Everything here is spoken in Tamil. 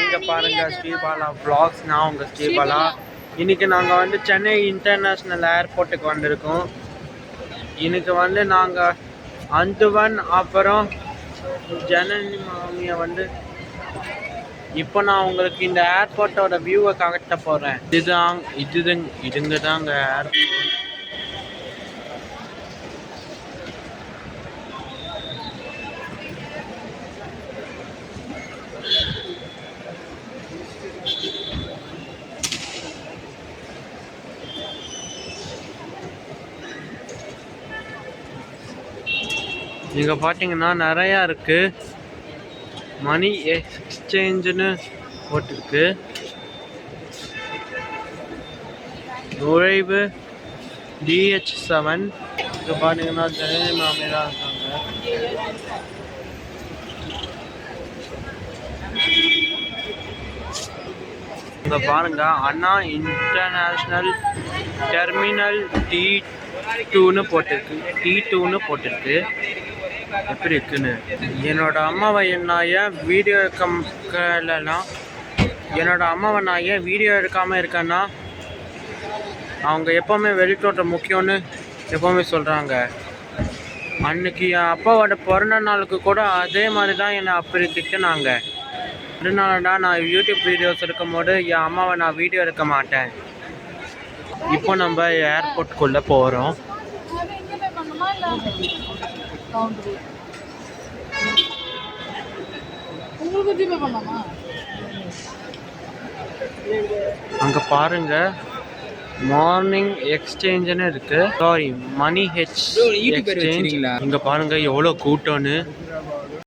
நீங்கள் பாருங்கள் ஸ்ரீபாலா vlogs. நான் உங்கள் ஸ்ரீபாலா. இன்றைக்கி நாங்கள் வந்து சென்னை இன்டர்நேஷ்னல் ஏர்போர்ட்டுக்கு வந்திருக்கோம். இன்றைக்கி வந்து நாங்கள் அந்துவன் அப்புறம் ஜனனி மாமியை வந்து இப்போ நான் உங்களுக்கு இந்த ஏர்போர்ட்டோட வியூவை காட்ட போகிறேன். இதுங்க தாங்க ஏர்போர்ட். இங்கே பார்த்தீங்கன்னா நிறையா இருக்குது. மணி எக்ஸ்சேஞ்சுன்னு போட்டிருக்கு. நுழைவு DH7. இங்கே பார்த்தீங்கன்னா ஜனனி மாமியெல்லாம் இருக்காங்க. இங்கே பாருங்க அண்ணா இன்டர்நேஷ்னல் டெர்மினல் T2ன்னு போட்டிருக்கு. எப்படி இருக்குன்னு என்னோட அம்மாவை நான் ஏன் வீடியோ எடுக்காமல் இருக்கேன்னா அவங்க எப்போவுமே வெளித்தோட்டம் முக்கியம்னு எப்போவுமே சொல்கிறாங்க. அன்னைக்கு என் அப்பாவோட பிறந்த நாளுக்கு கூட அதே மாதிரி தான் என்னை அப்படி திட்டினாங்க. அதனால தான் நான் யூடியூப் வீடியோஸ் இருக்கும்போது என் அம்மாவை நான் வீடியோ எடுக்க மாட்டேன். இப்போ நம்ம ஏர்போர்ட்டுக்குள்ளே போகிறோம். அங்கே பாருங்க மார்னிங் எக்ஸ்சேஞ்சுன்னு இருக்கு. Sorry, money exchange. இங்கே பாருங்க எவ்வளோ கூட்டம்னு.